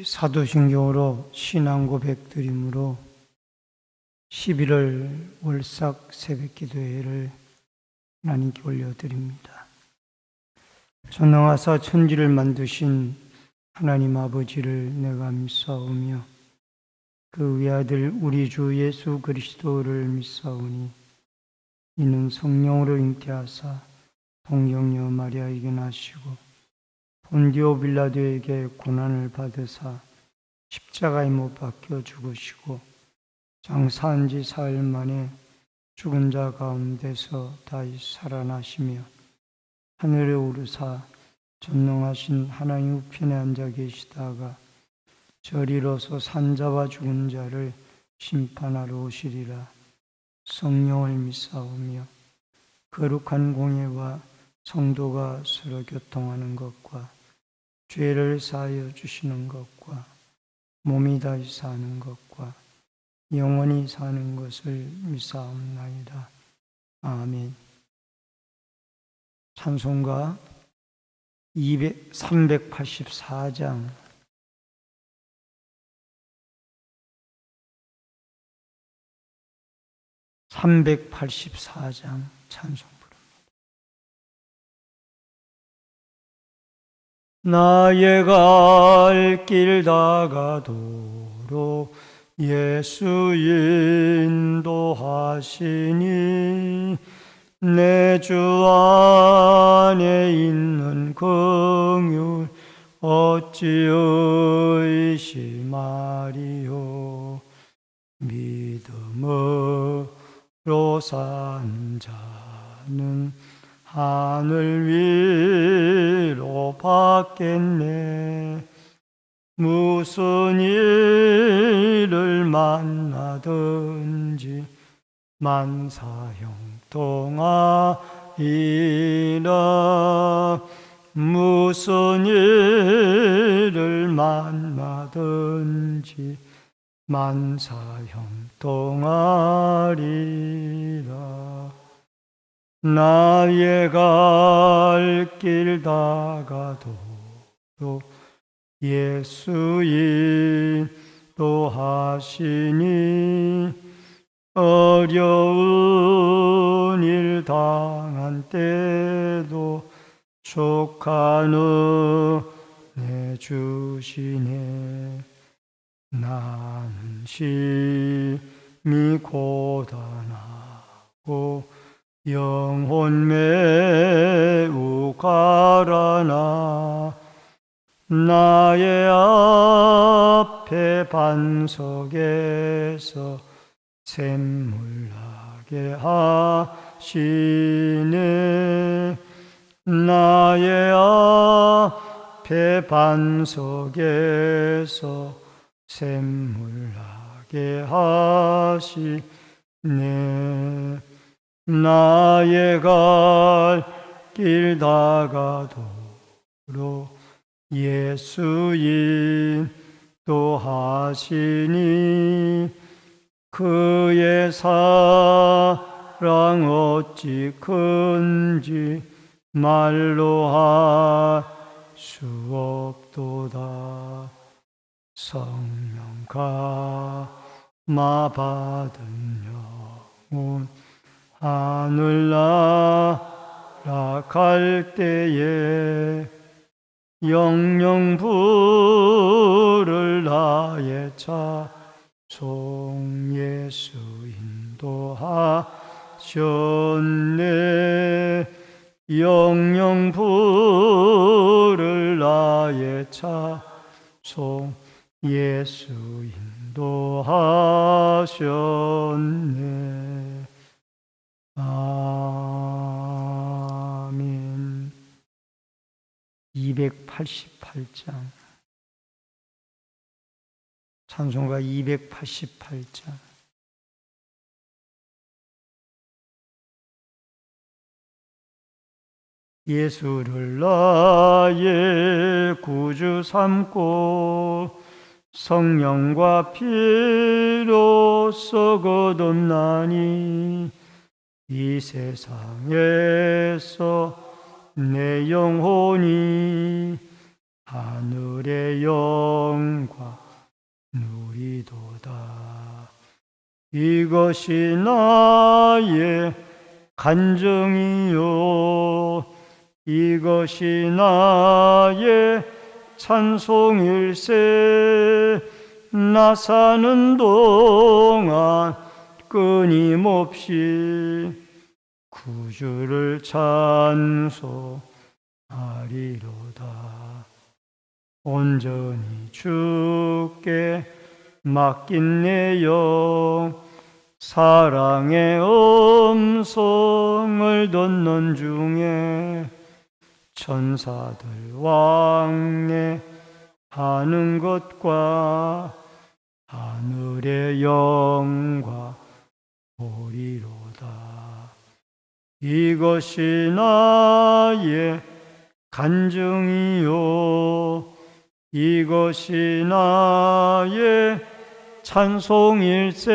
사도신경으로 신앙 고백드림으로 11월 월삭 새벽기도회를 하나님께 올려드립니다. 전능하사 천지를 만드신 하나님 아버지를 내가 믿사오며 그 외아들 우리 주 예수 그리스도를 믿사오니 이는 성령으로 잉태하사 동정녀 마리아에게 나시고 본디오 빌라도에게 고난을 받으사 십자가에 못 박혀 죽으시고 장사한 지 사흘 만에 죽은 자 가운데서 다시 살아나시며 하늘에 오르사 전능하신 하나님 우편에 앉아 계시다가 저리로서 산자와 죽은 자를 심판하러 오시리라. 성령을 믿사오며 거룩한 공예와 성도가 서로 교통하는 것과 죄를 사하여 주시는 것과 몸이 다시 사는 것과 영원히 사는 것을 믿사옵나이다. 아멘. 찬송가 384장 찬송 부릅니다. 나의 갈 길 다가도록 예수 인도하시니 내 주 안에 있는 긍휼 어찌 의심하리요. 믿음으로 산 자는 하늘 위로 받겠네. 무슨 일을 만나든지 만사형통하리라. 무슨 일을 만나든지 만사형통하리라. 나의 갈 길 다가도록 예수 인도하시니 어려운 일 당한 때도 족한 은혜 주시네. 나는 심히 고단하고 영혼 매우 가라나 나의 앞에 반석에서 샘물 나게 하시네. 나의 앞에 반석에서 샘물 나게 하시네. 나의 갈 길 다가도록 예수 인도하시니 그의 사랑 어찌 큰지 말로 할 수 없도다. 성령 감화 받은 영혼 하늘 날아갈 때에 영영 부를 나의 찬송 예수 인도하셨네. 영영 부를 나의 찬송 예수 인도하셨네. 아멘. 288장 찬송가 288장 예수를 나의 구주 삼고 성령과 피로써 거듭나니 이 세상에서 내 영혼이 하늘의 영광 누리도다. 이것이 나의 간증이요 이것이 나의 찬송일세. 나 사는 동안 끊임없이 구주를 찬송하리로다. 온전히 주께 맡긴 내 영 사랑의 음성을 듣는 중에 천사들 왕래하는 것과 하늘의 영광 보리로다. 이것이 나의 간증이요 이것이 나의 찬송일세.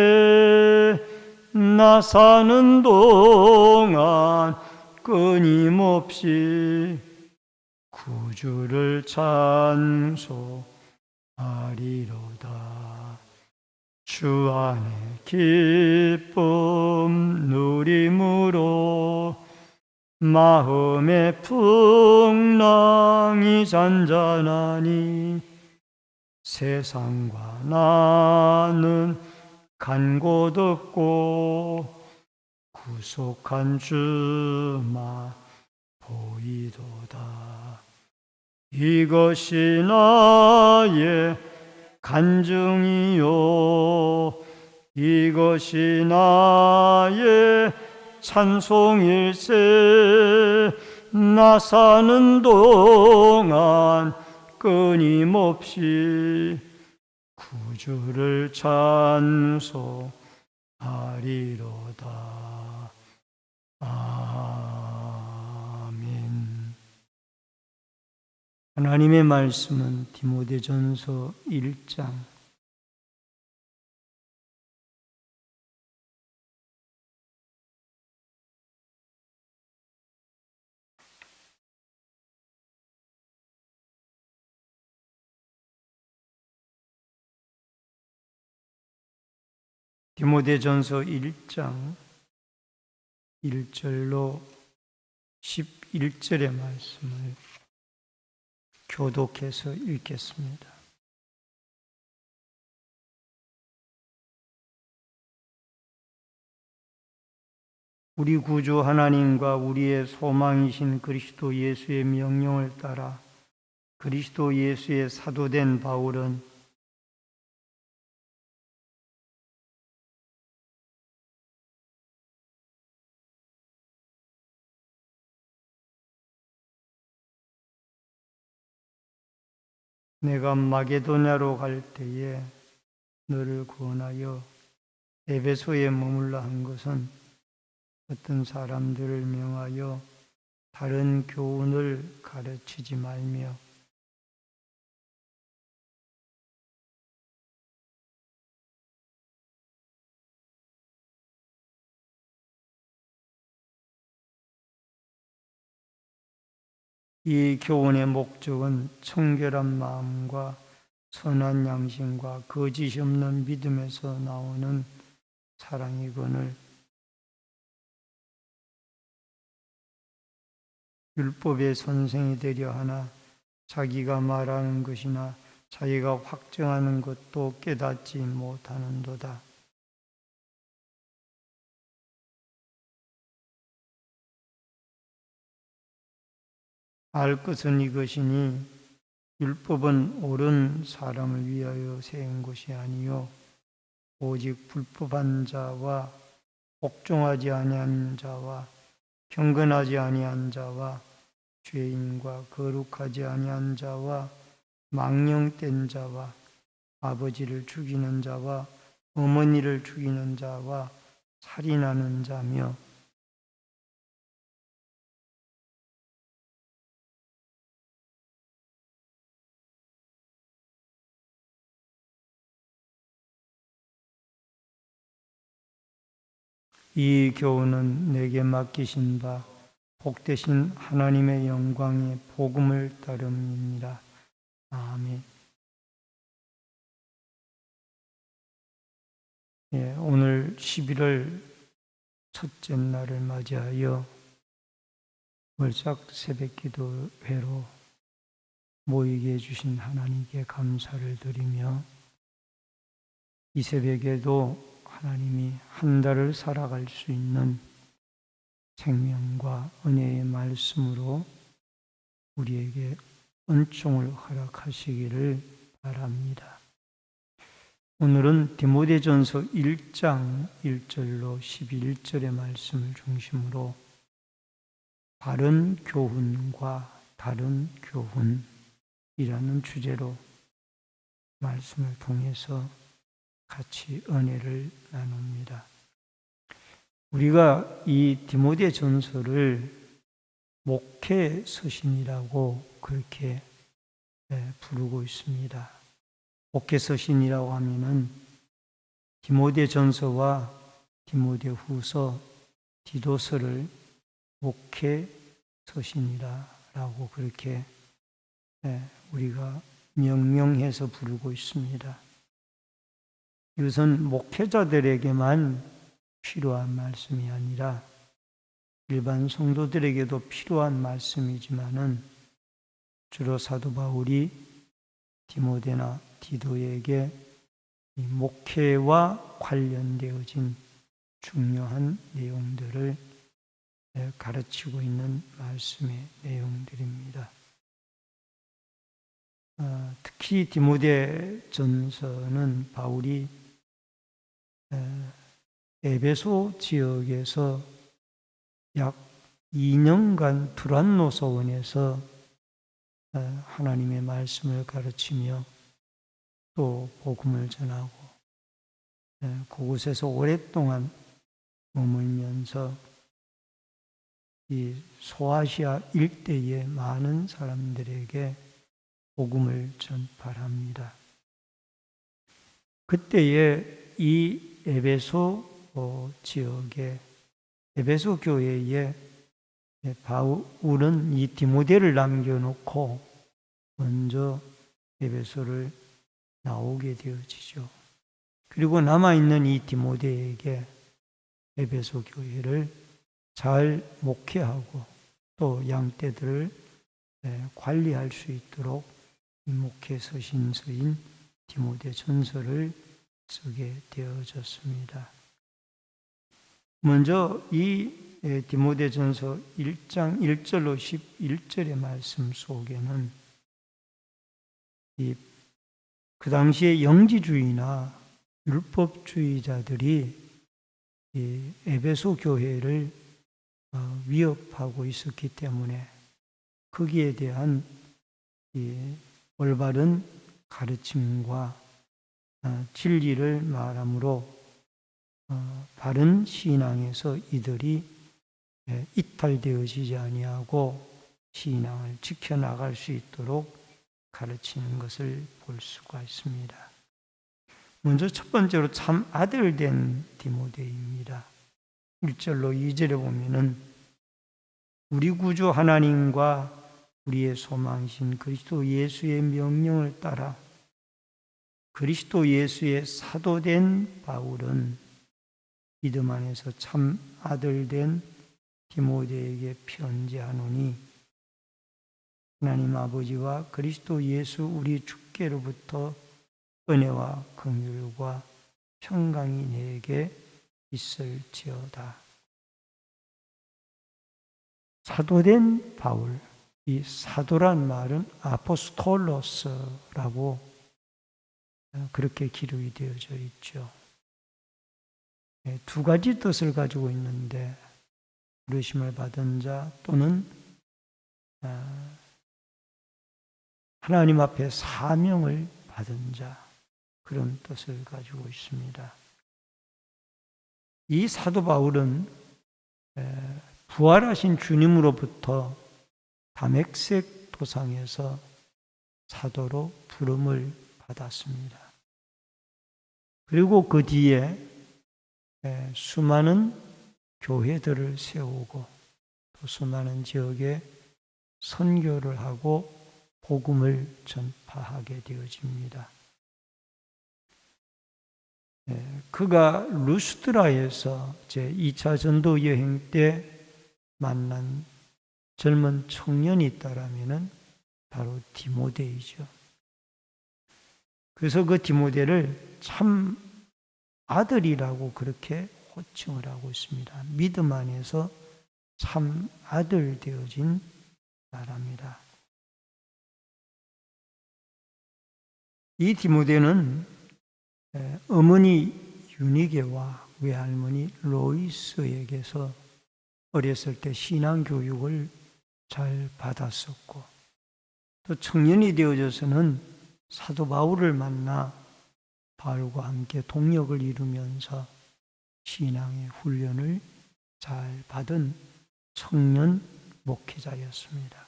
나 사는 동안 끊임없이 구주를 찬송하리로다. 주 안에 기쁨 누림으로 마음의 풍랑이 잔잔하니 세상과 나는 간곳 없고 구속한 주만 보이도다. 이것이 나의 간증이요 이것이 나의 찬송일세. 나 사는 동안 끊임없이 구주를 찬송하리로다. 아멘. 하나님의 말씀은 디모데전서 1장 디모데전서 1장 1절로 11절의 말씀을 교독해서 읽겠습니다. 우리 구주 하나님과 우리의 소망이신 그리스도 예수의 명령을 따라 그리스도 예수의 사도된 바울은 내가 마게도냐로 갈 때에 너를 구원하여 에베소에 머물러 한 것은 어떤 사람들을 명하여 다른 교훈을 가르치지 말며 이 교훈의 목적은 청결한 마음과 선한 양심과 거짓이 없는 믿음에서 나오는 사랑이거늘 율법의 선생이 되려 하나 자기가 말하는 것이나 자기가 확정하는 것도 깨닫지 못하는도다. 알 것은 이것이니 율법은 옳은 사람을 위하여 세운 것이 아니요 오직 불법한 자와 복종하지 아니한 자와 경건하지 아니한 자와 죄인과 거룩하지 아니한 자와 망령된 자와 아버지를 죽이는 자와 어머니를 죽이는 자와 살인하는 자며 이 교훈은 내게 맡기신 바 복되신 하나님의 영광의 복음을 따름이니라. 아멘. 예, 오늘 11월 첫째 날을 맞이하여 월삭 새벽기도회로 모이게 해주신 하나님께 감사를 드리며 이 새벽에도 하나님이 한 달을 살아갈 수 있는 생명과 은혜의 말씀으로 우리에게 은총을 허락하시기를 바랍니다. 오늘은 디모데전서 1장 1절로 11절의 말씀을 중심으로 바른 교훈과 다른 교훈이라는 주제로 말씀을 통해서 같이 은혜를 나눕니다. 우리가 이 디모데전서를 목회 서신이라고 그렇게 부르고 있습니다. 목회 서신이라고 하면은 디모데전서와 디모데후서, 디도서를 목회 서신이라고 그렇게 우리가 명명해서 부르고 있습니다. 이것은 목회자들에게만 필요한 말씀이 아니라 일반 성도들에게도 필요한 말씀이지만은 주로 사도 바울이 디모데나 디도에게 이 목회와 관련되어진 중요한 내용들을 가르치고 있는 말씀의 내용들입니다. 특히 디모데전서는 바울이 에베소 지역에서 약 2년간 두란노서원에서 하나님의 말씀을 가르치며 또 복음을 전하고 그곳에서 오랫동안 머물면서 이 소아시아 일대의 많은 사람들에게 복음을 전파합니다. 그때에 이 에베소 지역에 에베소 교회에 바울은 이 디모데를 남겨놓고 먼저 에베소를 나오게 되어지죠. 그리고 남아있는 이 디모데에게 에베소 교회를 잘 목회하고 또 양떼들을 관리할 수 있도록 이 목회 서신서인 디모데전서를 쓰게 되어졌습니다. 먼저 이 디모데전서 1장 1절로 11절의 말씀 속에는 그 당시에 영지주의나 율법주의자들이 이 에베소 교회를 위협하고 있었기 때문에 거기에 대한 이 올바른 가르침과 진리를 말함으로 바른 신앙에서 이들이 이탈되어지지 아니하고 신앙을 지켜나갈 수 있도록 가르치는 것을 볼 수가 있습니다. 먼저 첫 번째로 참 아들된 디모데입니다. 1절로 2절에 보면은 우리 구주 하나님과 우리의 소망이신 그리스도 예수의 명령을 따라 그리스도 예수의 사도된 바울은 믿음 안에서 참 아들된 디모데에게 편지하노니 하나님 아버지와 그리스도 예수 우리 주께로부터 은혜와 긍휼과 평강이 내게 있을지어다. 사도된 바울, 이 사도란 말은 아포스톨로스라고 그렇게 기록이 되어져 있죠. 두 가지 뜻을 가지고 있는데 부르심을 받은 자 또는 하나님 앞에 사명을 받은 자, 그런 뜻을 가지고 있습니다. 이 사도 바울은 부활하신 주님으로부터 다메섹 도상에서 사도로 부름을 받았습니다. 그리고 그 뒤에 수많은 교회들을 세우고 또 수많은 지역에 선교를 하고 복음을 전파하게 되어집니다. 그가 루스드라에서 제2차 전도 여행 때 만난 젊은 청년이 있다라면은 바로 디모데이죠. 그래서 그 디모데를 참 아들이라고 그렇게 호칭을 하고 있습니다. 믿음 안에서 참 아들 되어진 사람이다. 이 디모데는 어머니 유니게와 외할머니 로이스에게서 어렸을 때 신앙 교육을 잘 받았었고, 또 청년이 되어져서는 사도 바울을 만나 바울과 함께 동역을 이루면서 신앙의 훈련을 잘 받은 청년 목회자였습니다.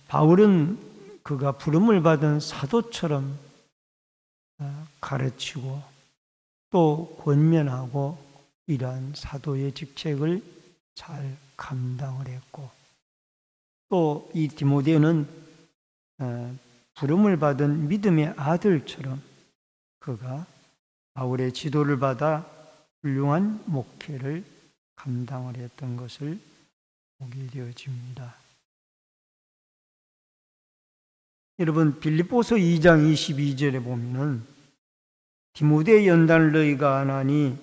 바울은 그가 부름을 받은 사도처럼 가르치고 또 권면하고 이러한 사도의 직책을 잘 감당을 했고, 또 이 디모데는 부름을 받은 믿음의 아들처럼 그가 바울의 지도를 받아 훌륭한 목회를 감당을 했던 것을 보게 되어집니다. 여러분, 빌립보서 2장 22절에 보면은 디모데 연단을 너희가 안 하니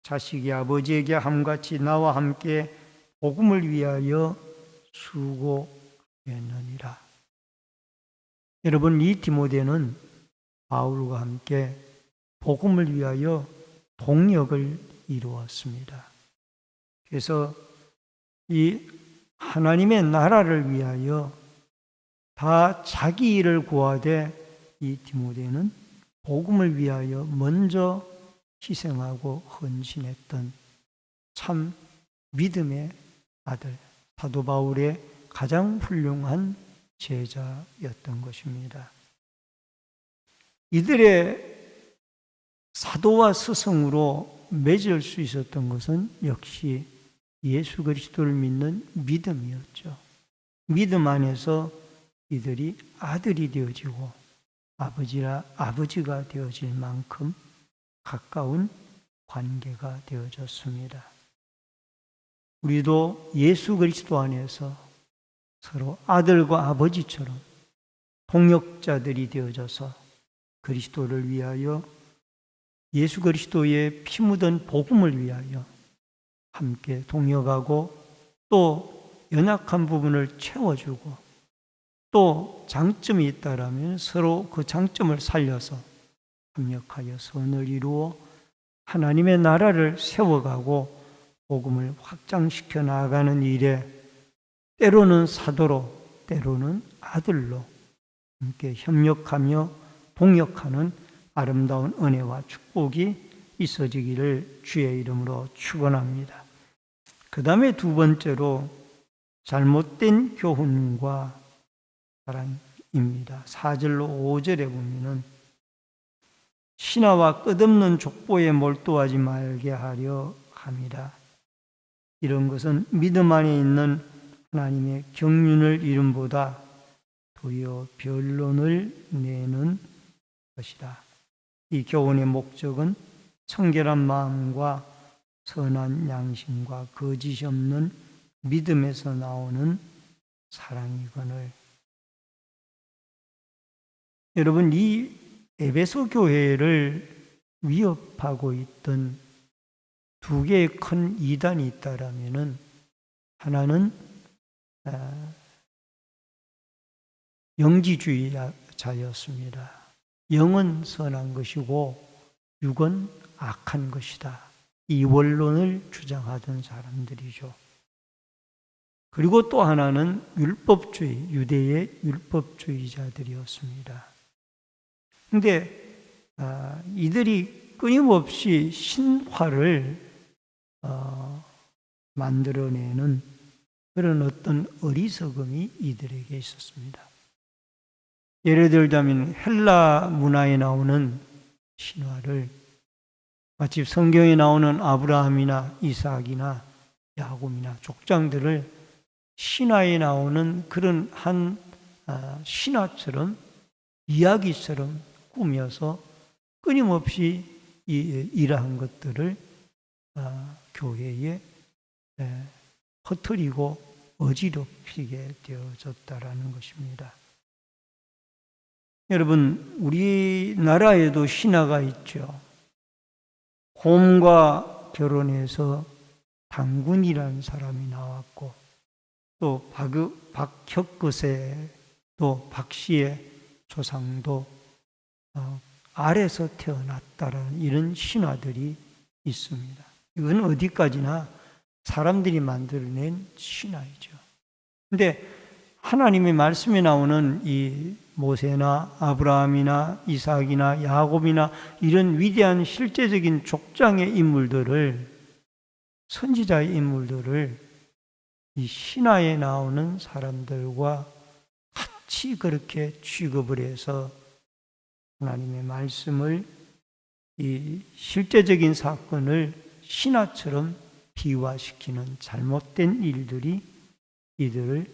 자식이 아버지에게 함같이 나와 함께 복음을 위하여 수고했느니라. 여러분, 이 디모데는 바울과 함께 복음을 위하여 동역을 이루었습니다. 그래서 이 하나님의 나라를 위하여 다 자기 일을 구하되 이 디모데는 복음을 위하여 먼저 희생하고 헌신했던 참 믿음의 아들, 사도 바울의 가장 훌륭한 제자였던 것입니다. 이들의 사도와 스승으로 맺을 수 있었던 것은 역시 예수 그리스도를 믿는 믿음이었죠. 믿음 안에서 이들이 아들이 되어지고 아버지가 되어질 만큼 가까운 관계가 되어졌습니다. 우리도 예수 그리스도 안에서 서로 아들과 아버지처럼 동역자들이 되어져서 그리스도를 위하여 예수 그리스도의 피 묻은 복음을 위하여 함께 동역하고 또 연약한 부분을 채워주고 또 장점이 있다라면 서로 그 장점을 살려서 협력하여 선을 이루어 하나님의 나라를 세워가고 복음을 확장시켜 나아가는 일에 때로는 사도로 때로는 아들로 함께 협력하며 동역하는 아름다운 은혜와 축복이 있어지기를 주의 이름으로 축원합니다. 그 다음에 두 번째로 잘못된 교훈과 사랑입니다. 4절로 5절에 보면은 신하와 끝없는 족보에 몰두하지 말게 하려 합니다. 이런 것은 믿음 안에 있는 하나님의 경륜을 이름보다 도리어 변론을 내는 것이다. 이 교훈의 목적은 청결한 마음과 선한 양심과 거짓이 없는 믿음에서 나오는 사랑이거늘. 여러분, 이 에베소 교회를 위협하고 있던 두 개의 큰 이단이 있다라면은 하나는 영지주의자였습니다. 영은 선한 것이고 육은 악한 것이다. 이 원론을 주장하던 사람들이죠. 그리고 또 하나는 율법주의, 유대의 율법주의자들이었습니다. 그런데 이들이 끊임없이 신화를 만들어내는 그런 어떤 어리석음이 이들에게 있었습니다. 예를 들자면 헬라 문화에 나오는 신화를 마치 성경에 나오는 아브라함이나 이삭이나 야곱이나 족장들을 신화에 나오는 그런 한 신화처럼, 이야기처럼 꾸며서 끊임없이 이러한 것들을 교회에 퍼뜨리고 어지럽히게 되어졌다라는 것입니다. 여러분, 우리나라에도 신화가 있죠. 곰과 결혼해서 당군이라는 사람이 나왔고, 또 박혁거세, 또 박씨의 조상도 알에서 태어났다라는 이런 신화들이 있습니다. 이건 어디까지나 사람들이 만들어낸 신화이죠. 근데 하나님의 말씀에 나오는 이 모세나 아브라함이나 이삭이나 야곱이나 이런 위대한 실제적인 족장의 인물들을, 선지자의 인물들을 이 신화에 나오는 사람들과 같이 그렇게 취급을 해서 하나님의 말씀을, 이 실제적인 사건을 신화처럼 비화시키는 잘못된 일들이 이들을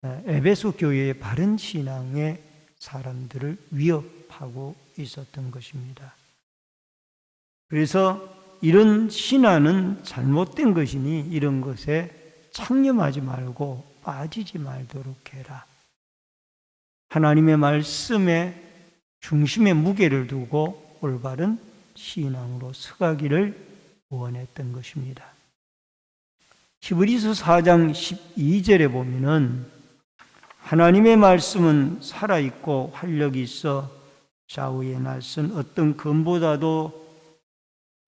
에베소 교회의 바른 신앙의 사람들을 위협하고 있었던 것입니다. 그래서 이런 신화는 잘못된 것이니 이런 것에 창념하지 말고 빠지지 말도록 해라. 하나님의 말씀에 중심에 무게를 두고 올바른 신앙으로 서가기를 원했던 것입니다. 히브리서 4장 12절에 보면은 하나님의 말씀은 살아있고 활력이 있어 좌우에 날선 어떤 검보다도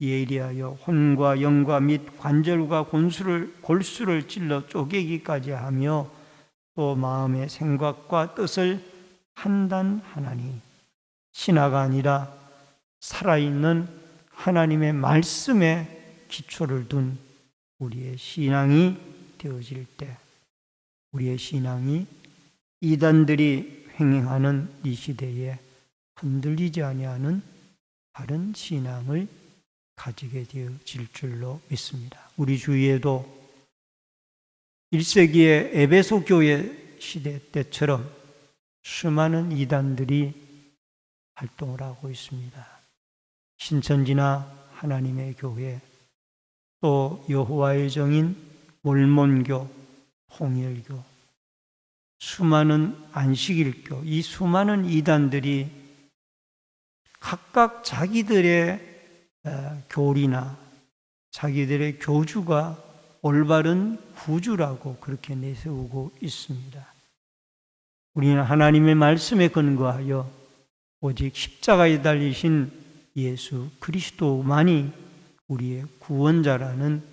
예리하여 혼과 영과 및 관절과 골수를 찔러 쪼개기까지 하며 또 마음의 생각과 뜻을 판단하나니, 신화가 아니라 살아있는 하나님의 말씀에 기초를 둔 우리의 신앙이 되어질 때, 우리의 신앙이 이단들이 횡행하는 이 시대에 흔들리지 아니하는 바른 신앙을 가지게 되어질 줄로 믿습니다. 우리 주위에도 1세기의 에베소 교회 시대 때처럼 수많은 이단들이 활동을 하고 있습니다. 신천지나 하나님의 교회, 또 여호와의 정인, 몰몬교, 홍일교, 수많은 안식일교, 이 수많은 이단들이 각각 자기들의 교리나 자기들의 교주가 올바른 구주라고 그렇게 내세우고 있습니다. 우리는 하나님의 말씀에 근거하여 오직 십자가에 달리신 예수 그리스도만이 우리의 구원자라는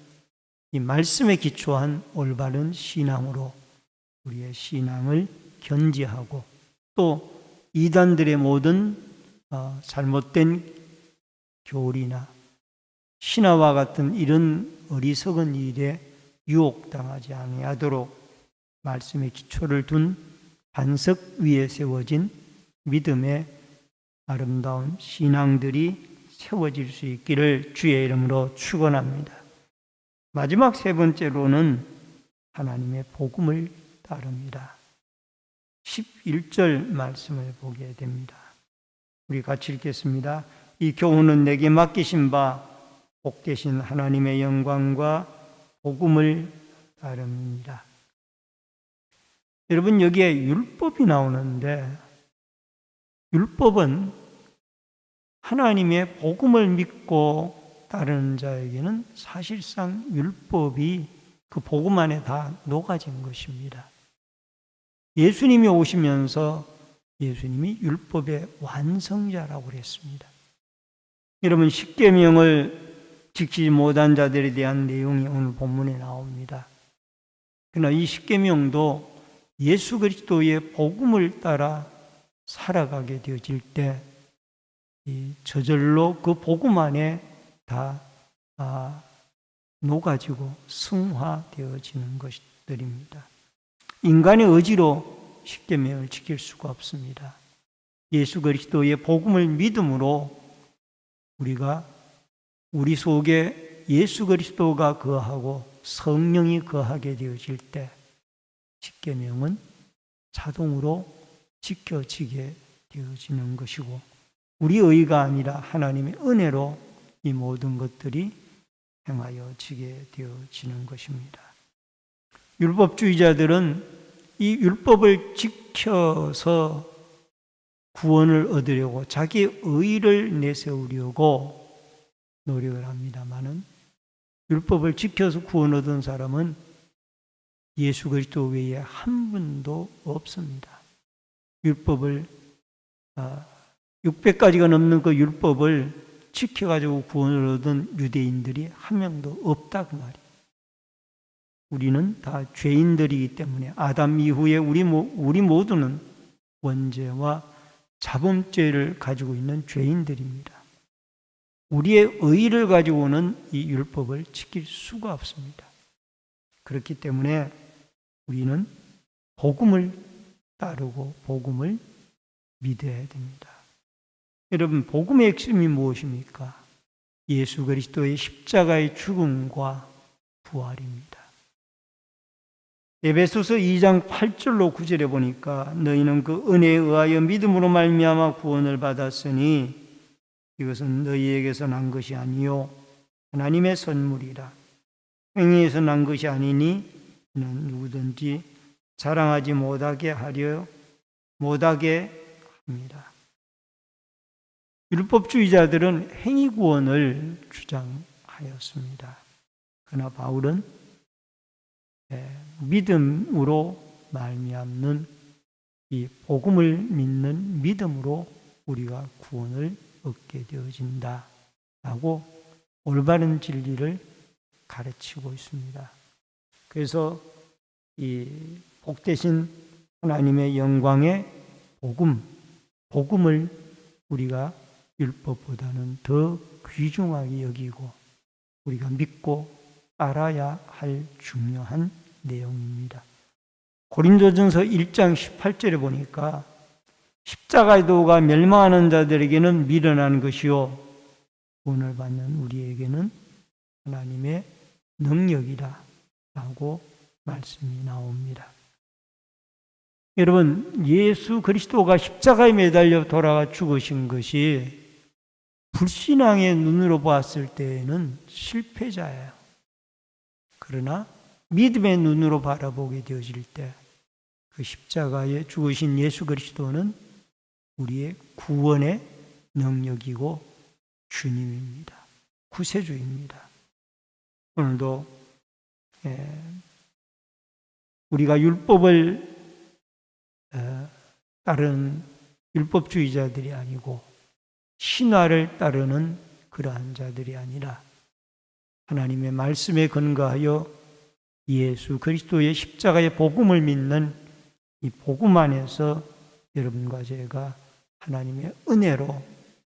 이 말씀에 기초한 올바른 신앙으로 우리의 신앙을 견지하고, 또 이단들의 모든 잘못된 교리나 신화와 같은 이런 어리석은 일에 유혹당하지 아니하도록 말씀의 기초를 둔 반석 위에 세워진 믿음의 아름다운 신앙들이 세워질 수 있기를 주의 이름으로 축원합니다. 마지막 세 번째로는 하나님의 복음을 따릅니다. 11절 말씀을 보게 됩니다. 우리 같이 읽겠습니다. 이 교훈은 내게 맡기신 바 복되신 하나님의 영광과 복음을 따릅니다. 여러분, 여기에 율법이 나오는데, 율법은 하나님의 복음을 믿고 따르는 자에게는 사실상 율법이 그 복음 안에 다 녹아진 것입니다. 예수님이 오시면서 예수님이 율법의 완성자라고 그랬습니다. 여러분, 십계명을 지키지 못한 자들에 대한 내용이 오늘 본문에 나옵니다. 그러나 이 십계명도 예수 그리스도의 복음을 따라 살아가게 되어질 때 저절로 그 복음 안에 다 녹아지고 승화되어지는 것들입니다. 인간의 의지로 십계명을 지킬 수가 없습니다. 예수 그리스도의 복음을 믿음으로 우리가 우리 속에 예수 그리스도가 거하고 성령이 거하게 되어질 때 십계명은 자동으로 지켜지게 되어지는 것이고 우리 의가 아니라 하나님의 은혜로 이 모든 것들이 행하여지게 되어지는 것입니다. 율법주의자들은 이 율법을 지켜서 구원을 얻으려고 자기 의를 내세우려고 노력을 합니다마는 율법을 지켜서 구원 얻은 사람은 예수 그리스도 외에 한 분도 없습니다. 율법을 600가지가 넘는 그 율법을 지켜가지고 구원을 얻은 유대인들이 한 명도 없다 그 말이에요. 우리는 다 죄인들이기 때문에 아담 이후에 우리 모두는 원죄와 자범죄를 가지고 있는 죄인들입니다. 우리의 의를 가지고는 이 율법을 지킬 수가 없습니다. 그렇기 때문에 우리는 복음을 따르고 복음을 믿어야 됩니다. 여러분, 복음의 핵심이 무엇입니까? 예수 그리스도의 십자가의 죽음과 부활입니다. 에베소서 2장 8절로 9절에 보니까 너희는 그 은혜에 의하여 믿음으로 말미암아 구원을 받았으니 이것은 너희에게서 난 것이 아니요 하나님의 선물이라. 행위에서 난 것이 아니니 이는 누구든지 자랑하지 못하게 합니다. 율법주의자들은 행위 구원을 주장하였습니다. 그러나 바울은 믿음으로 말미암는 이 복음을 믿는 믿음으로 우리가 구원을 얻게 되어진다라고 올바른 진리를 가르치고 있습니다. 그래서 이 복되신 하나님의 영광의 복음을 우리가 율법보다는 더 귀중하게 여기고 우리가 믿고 알아야 할 중요한 내용입니다. 고린도전서 1장 18절에 보니까 십자가의 도가 멸망하는 자들에게는 미련한 것이요 구원을 받는 우리에게는 하나님의 능력이다 라고 말씀이 나옵니다. 여러분, 예수 그리스도가 십자가에 매달려 돌아가 죽으신 것이 불신앙의 눈으로 봤을 때에는 실패자예요. 그러나 믿음의 눈으로 바라보게 되어질 때 그 십자가에 죽으신 예수 그리스도는 우리의 구원의 능력이고 주님입니다. 구세주입니다. 오늘도 우리가 율법을 따르는 율법주의자들이 아니고 신화를 따르는 그러한 자들이 아니라 하나님의 말씀에 근거하여 예수 그리스도의 십자가의 복음을 믿는 이 복음 안에서 여러분과 제가 하나님의 은혜로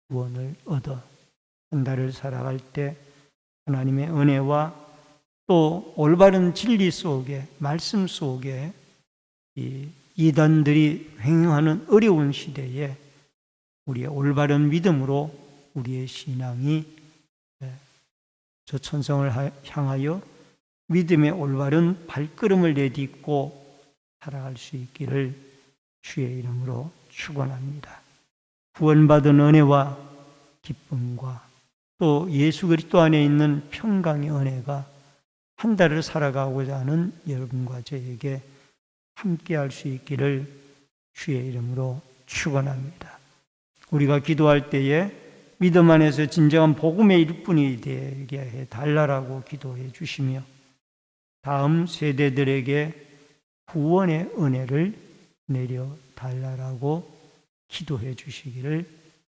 구원을 얻어 한 달을 살아갈 때 하나님의 은혜와 또 올바른 진리 속에 말씀 속에 이 이단들이 횡행하는 어려운 시대에 우리의 올바른 믿음으로 우리의 신앙이 저 천성을 향하여 믿음의 올바른 발걸음을 내딛고 살아갈 수 있기를 주의 이름으로 축원합니다. 구원받은 은혜와 기쁨과 또 예수 그리스도 안에 있는 평강의 은혜가 한 달을 살아가고자 하는 여러분과 저에게 함께할 수 있기를 주의 이름으로 축원합니다. 우리가 기도할 때에 믿음 안에서 진정한 복음의 일꾼이 되게 해달라고 기도해 주시며 다음 세대들에게 구원의 은혜를 내려달라고 기도해 주시기를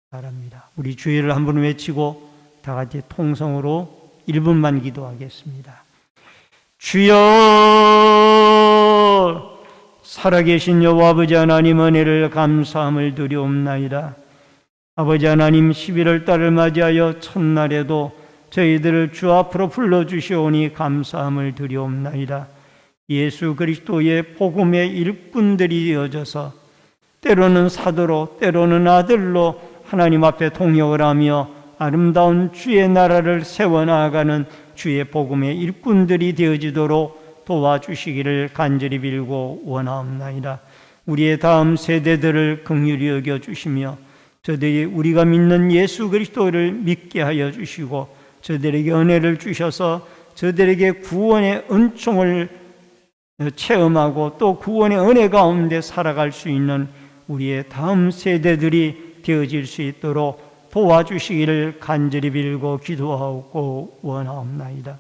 바랍니다. 우리 주의를 한 번 외치고 다 같이 통성으로 1분만 기도하겠습니다. 주여, 살아계신 여호와 아버지 하나님 은혜를 감사함을 드리옵나이다. 아버지 하나님, 11월 달을 맞이하여 첫날에도 저희들을 주 앞으로 불러주시오니 감사함을 드리옵나이다. 예수 그리스도의 복음의 일꾼들이 되어져서 때로는 사도로 때로는 아들로 하나님 앞에 동역을 하며 아름다운 주의 나라를 세워나가는 주의 복음의 일꾼들이 되어지도록 도와주시기를 간절히 빌고 원하옵나이다. 우리의 다음 세대들을 긍휼히 여겨주시며 저들이 우리가 믿는 예수 그리스도를 믿게 하여 주시고 저들에게 은혜를 주셔서 저들에게 구원의 은총을 체험하고 또 구원의 은혜 가운데 살아갈 수 있는 우리의 다음 세대들이 되어질 수 있도록 도와주시기를 간절히 빌고 기도하고 원하옵나이다.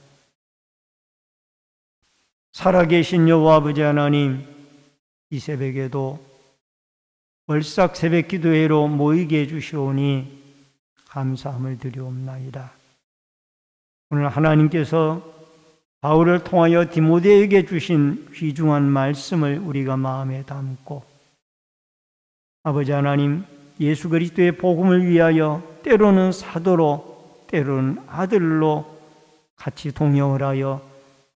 살아계신 여호와 아버지 하나님, 이 새벽에도 월삭 새벽 기도회로 모이게 해주시오니 감사함을 드리옵나이다. 오늘 하나님께서 바울을 통하여 디모데에게 주신 귀중한 말씀을 우리가 마음에 담고 아버지 하나님, 예수 그리스도의 복음을 위하여 때로는 사도로 때로는 아들로 같이 동역을 하여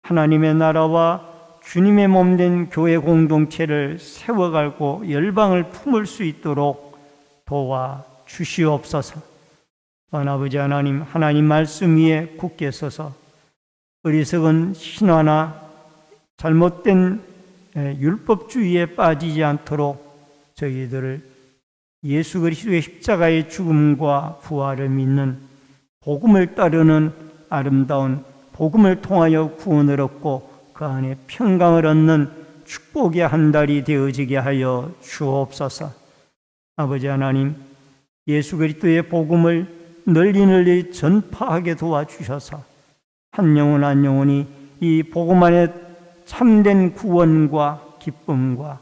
하나님의 나라와 주님의 몸된 교회 공동체를 세워가고 열방을 품을 수 있도록 도와 주시옵소서. 또한 아버지 하나님, 하나님 말씀 위에 굳게 서서 어리석은 신화나 잘못된 율법주의에 빠지지 않도록 저희들을 예수 그리스도의 십자가의 죽음과 부활을 믿는 복음을 따르는 아름다운 복음을 통하여 구원을 얻고 그 안에 평강을 얻는 축복의 한 달이 되어지게 하여 주옵소서. 아버지 하나님, 예수 그리스도의 복음을 널리 전파하게 도와주셔서 한 영혼 한 영혼이 이 복음 안에 참된 구원과 기쁨과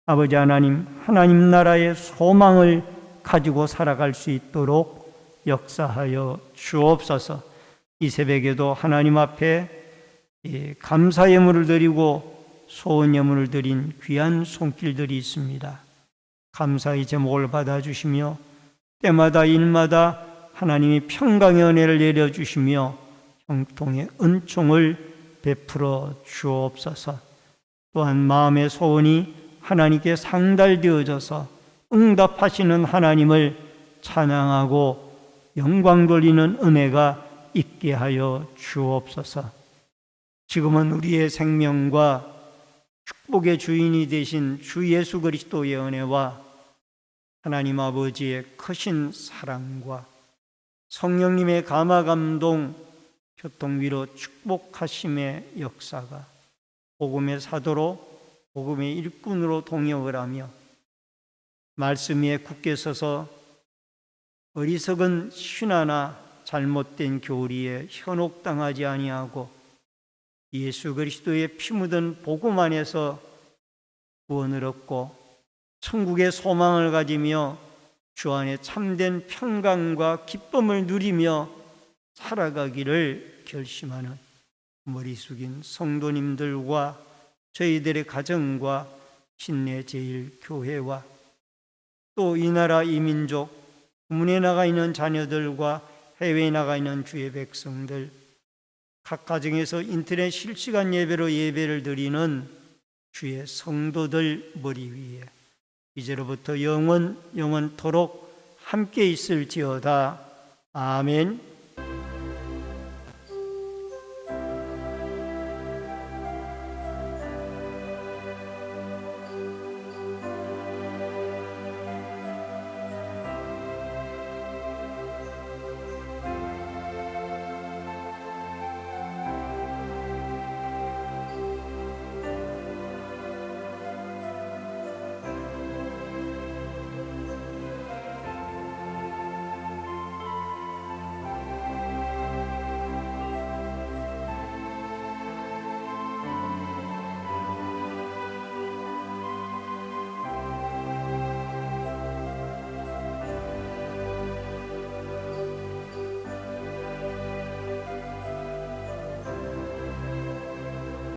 아버지 하나님, 하나님 나라의 소망을 가지고 살아갈 수 있도록 역사하여 주옵소서. 이 새벽에도 하나님 앞에 감사 예물을 드리고 소원 예물을 드린 귀한 손길들이 있습니다. 감사의 제목을 받아주시며 때마다 일마다 하나님이 평강의 은혜를 내려주시며 형통의 은총을 베풀어 주옵소서. 또한 마음의 소원이 하나님께 상달되어져서 응답하시는 하나님을 찬양하고 영광 돌리는 은혜가 있게 하여 주옵소서. 지금은 우리의 생명과 축복의 주인이 되신 주 예수 그리스도의 은혜와 하나님 아버지의 크신 사랑과 성령님의 감화 감동 교통위로 축복하심의 역사가 복음의 사도로 복음의 일꾼으로 동역을 하며 말씀 위에 굳게 서서 어리석은 신화나 잘못된 교리에 현혹당하지 아니하고 예수 그리스도의 피 묻은 복음 안에서 구원을 얻고 천국의 소망을 가지며 주 안에 참된 평강과 기쁨을 누리며 살아가기를 결심하는 머리 숙인 성도님들과 저희들의 가정과 신내 제일교회와 또 이 나라 이 민족 문에 나가 있는 자녀들과 해외에 나가 있는 주의 백성들, 각 가정에서 인터넷 실시간 예배로 예배를 드리는 주의 성도들 머리 위에 이제로부터 영원토록 함께 있을지어다. 아멘.